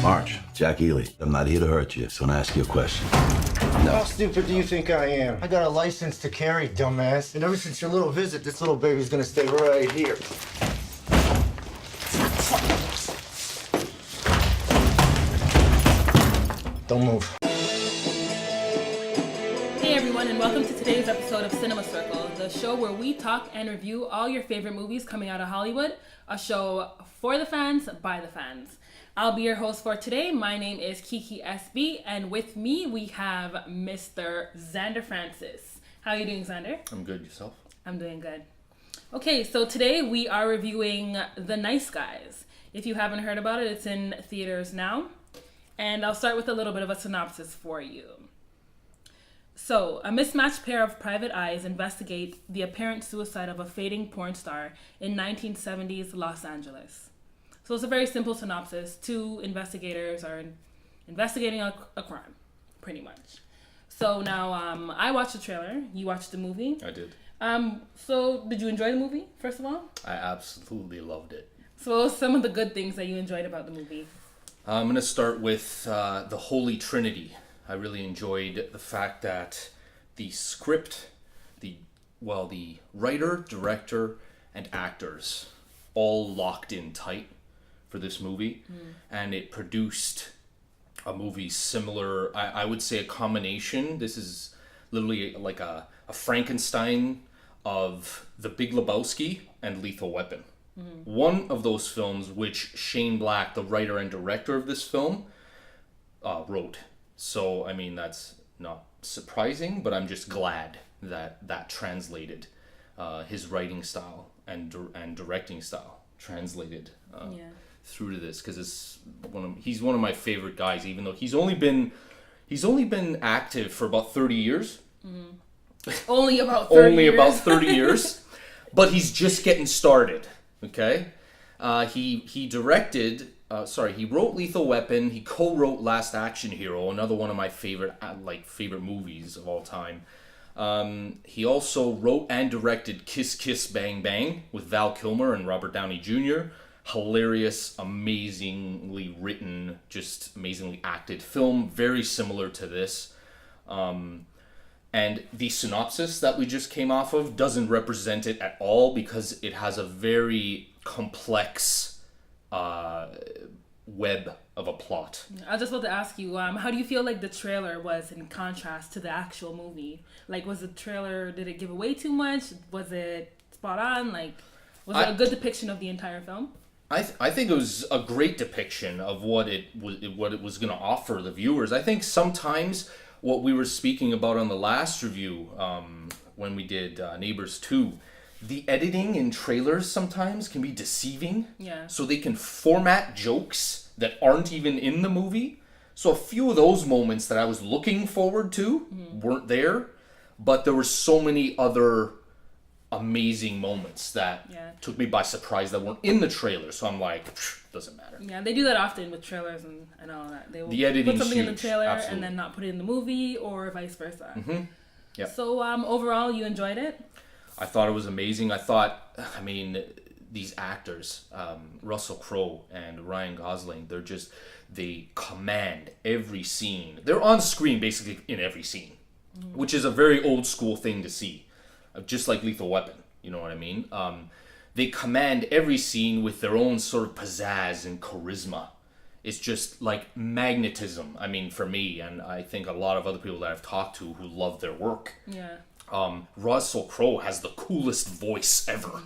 March, Jack Ely. I'm not here to hurt you, so I'm gonna ask you a question. No. How stupid do you think I am? I got a license to carry, dumbass. And ever since your little visit, this little baby's gonna stay right here. Don't move. Hey everyone, and welcome to today's episode of Cinema Circle, the show where we talk and review all your favorite movies coming out of Hollywood, a show for the fans, by the fans. I'll be your host for today. My name is Kiki SB, and with me we have Mr. Zander Francis. How are you doing, Zander? I'm good. Yourself? I'm doing good. Okay, so today we are reviewing The Nice Guys. If you haven't heard about it, it's in theaters now. And I'll start with a little bit of a synopsis for you. So, a mismatched pair of private eyes investigate the apparent suicide of a fading porn star in 1970s Los Angeles. So it's a very simple synopsis. Two investigators are investigating a crime, pretty much. So now, I watched the trailer. You watched the movie. I did. So did you enjoy the movie, first of all? I absolutely loved it. So what were some of the good things that you enjoyed about the movie? I'm going to start with the Holy Trinity. I really enjoyed the fact that the script, the writer, director, and actors all locked in tight for this movie. And it produced a movie similar, I would say a combination. This is literally like a Frankenstein of The Big Lebowski and Lethal Weapon. One of those films which Shane Black, the writer and director of this film, wrote. So, I mean, that's not surprising, but I'm just glad that that translated his writing style and directing style translated through to this, because he's one of my favorite guys, even though he's only been active for about 30 years. Only about 30 years. But he's just getting started. Okay, he wrote Lethal Weapon. He co-wrote Last Action Hero, another one of my favorite movies of all time. He also wrote and directed Kiss Kiss Bang Bang with Val Kilmer and Robert Downey Jr. Hilarious, amazingly written, just amazingly acted film, very similar to this. And the synopsis that we just came off of doesn't represent it at all, because it has a very complex web of a plot. I was just about to ask you, how do you feel like the trailer was in contrast to the actual movie? Like, was the trailer, did it give away too much? Was it spot on? Like, was it a good depiction of the entire film? I think it was a great depiction of what it was going to offer the viewers. I think sometimes what we were speaking about on the last review, when we did Neighbors 2, the editing in trailers sometimes can be deceiving. Yeah. So they can format jokes that aren't even in the movie. So a few of those moments that I was looking forward to weren't there, but there were so many other amazing moments that took me by surprise that weren't in the trailer. So I'm like, doesn't matter. Yeah, they do that often with trailers and all that. They will the editing's put something huge. in the trailer Absolutely. and then not put it in the movie, or vice versa. Yeah. So overall, you enjoyed it? I thought it was amazing. These actors, Russell Crowe and Ryan Gosling, they command every scene. They're on screen basically in every scene, which is a very old school thing to see. Just like Lethal Weapon, you know what I mean? They command every scene with their own sort of pizzazz and charisma. It's just like magnetism, for me, and I think a lot of other people that I've talked to who love their work. Yeah. Russell Crowe has the coolest voice ever.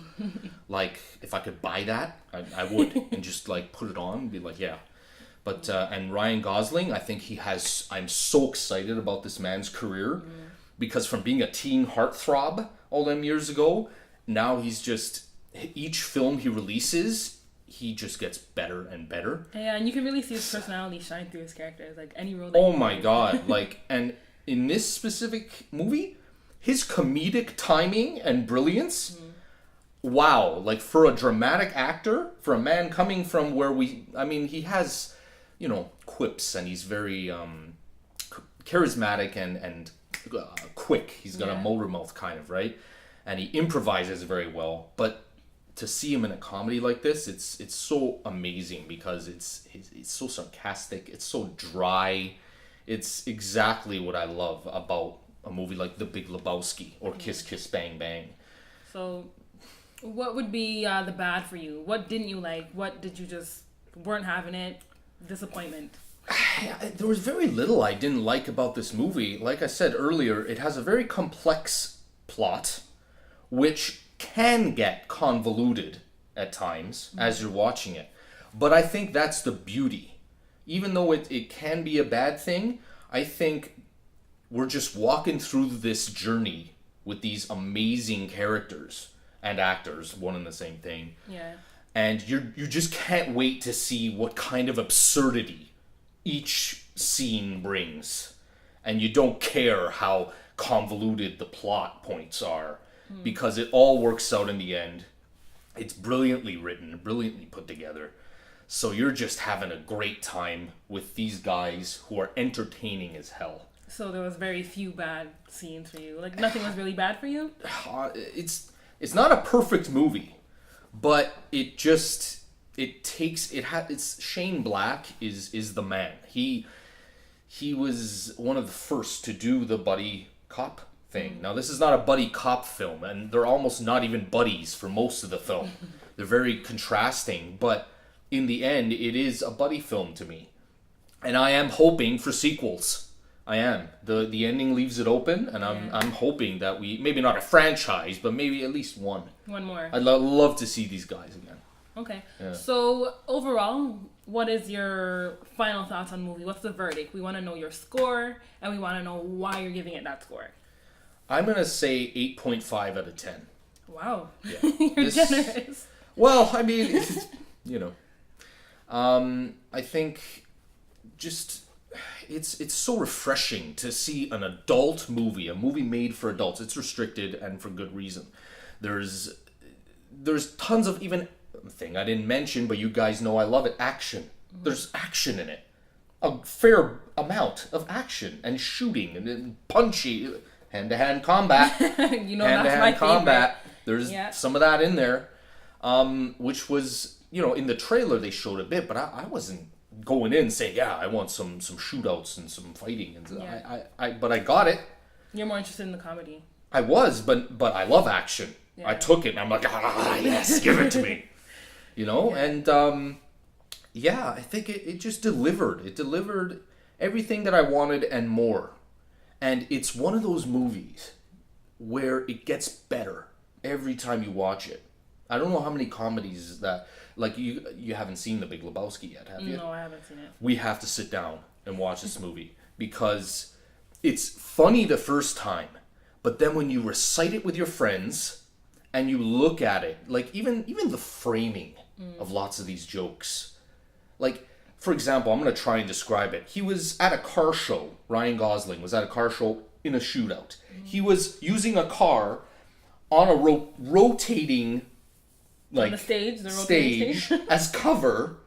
Like, if I could buy that, I would, and just like put it on and be like, yeah. But, and Ryan Gosling, I think I'm so excited about this man's career, because from being a teen heartthrob all them years ago, now each film he releases, he just gets better and better. Yeah, and you can really see his personality shine through his characters, like any role. Oh my god! And in this specific movie, his comedic timing and brilliance, wow! Like, for a dramatic actor, for a man coming from where he has, quips, and he's very charismatic and quick. He's got a motor mouth kind of, right? And he improvises very well, but to see him in a comedy like this, it's so amazing because it's so sarcastic, it's so dry. It's exactly what I love about a movie like The Big Lebowski or Kiss Kiss Bang Bang. So, what would be the bad for you? What didn't you like? What did you just weren't having it? Disappointment. There was very little I didn't like about this movie. Like I said earlier, it has a very complex plot, which can get convoluted at times as you're watching it. But I think that's the beauty. Even though it can be a bad thing, I think we're just walking through this journey with these amazing characters and actors, one and the same thing. Yeah. And you just can't wait to see what kind of absurdity each scene brings. And you don't care how convoluted the plot points are, because it all works out in the end. It's brilliantly written, brilliantly put together. So you're just having a great time with these guys who are entertaining as hell. So there was very few bad scenes for you. Like nothing was really bad for you? It's not a perfect movie, but it's Shane Black is the man. He was one of the first to do the buddy cop thing. Now this is not a buddy cop film, and they're almost not even buddies for most of the film. They're very contrasting, but in the end, it is a buddy film to me. And I am hoping for sequels. I am. The ending leaves it open, and I'm hoping that we, maybe not a franchise, but maybe at least one. One more. I'd love to see these guys again. Okay. Yeah. So overall, what is your final thoughts on the movie? What's the verdict? We want to know your score, and we want to know why you're giving it that score. I'm going to say 8.5 out of 10. Wow. Yeah. You're generous. Well, I mean, you know. I think just it's so refreshing to see an adult movie, a movie made for adults. It's restricted and for good reason. There's tons of even thing I didn't mention, but you guys know I love it. Action. There's action in it. A fair amount of action and shooting and punchy hand-to-hand combat. You know, that's my hand-to-hand combat. favorite. There's some of that in there, which was, you know, in the trailer they showed a bit, but I wasn't going in saying, yeah, I want some shootouts and some fighting, and but I got it. You're more interested in the comedy. I was, but I love action. Yeah. I took it, and I'm like, yes, give it to me. You know, and I think it just delivered. It delivered everything that I wanted and more. And it's one of those movies where it gets better every time you watch it. I don't know how many comedies that, like, you haven't seen The Big Lebowski yet, have you? No, I haven't seen it. We have to sit down and watch this movie because it's funny the first time, but then when you recite it with your friends and you look at it, like even the framing of lots of these jokes. Like, for example, I'm going to try and describe it. He was at a car show. Ryan Gosling was at a car show in a shootout. He was using a car on a rotating, like, on the stage, the rotating stage as cover,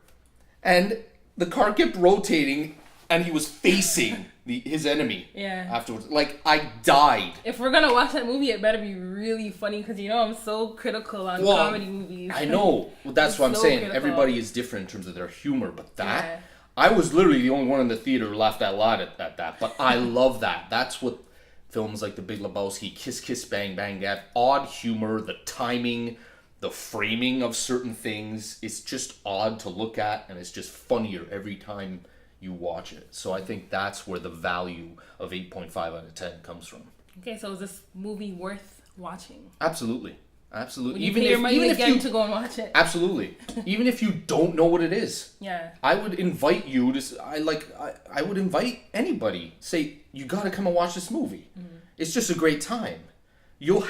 and the car kept rotating, and he was facing his enemy. Yeah. Afterwards, like, I died. If we're gonna watch that movie, it better be really funny, because you know I'm so critical on comedy movies. I know. Well, that's what I'm so saying. critical. Everybody is different in terms of their humor, but that I was literally the only one in the theater who laughed out loud at that. But I love that. That's what films like The Big Lebowski, Kiss Kiss Bang Bang, they have odd humor, the timing, the framing of certain things. It's just odd to look at, and it's just funnier every time you watch it. So I think that's where the value of 8.5 out of 10 comes from. Okay, so is this movie worth watching? Absolutely. Would you pay your money again to go and watch it? Absolutely. Even if you don't know what it is. Yeah. I would invite you to, I would invite anybody, say, you got to come and watch this movie. Mm-hmm. It's just a great time. You'll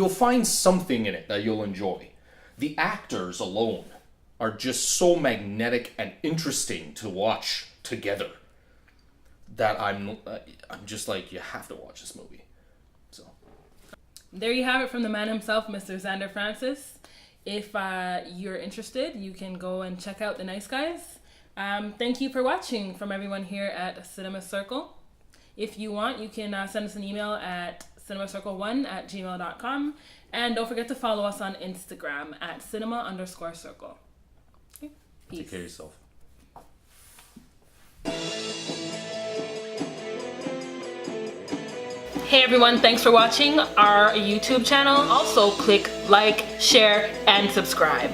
find something in it that you'll enjoy. The actors alone are just so magnetic and interesting to watch together that I'm just like, you have to watch this movie. So there you have it from the man himself, Mr. Zander Francis. If you're interested, you can go and check out The Nice Guys. Thank you for watching from everyone here at Cinema Circle. If you want, you can send us an email at cinemacircle1@gmail.com. And don't forget to follow us on Instagram at cinema_circle. Okay. Peace. Take care of yourself. Hey everyone, thanks for watching our YouTube channel. Also click like, share, and subscribe.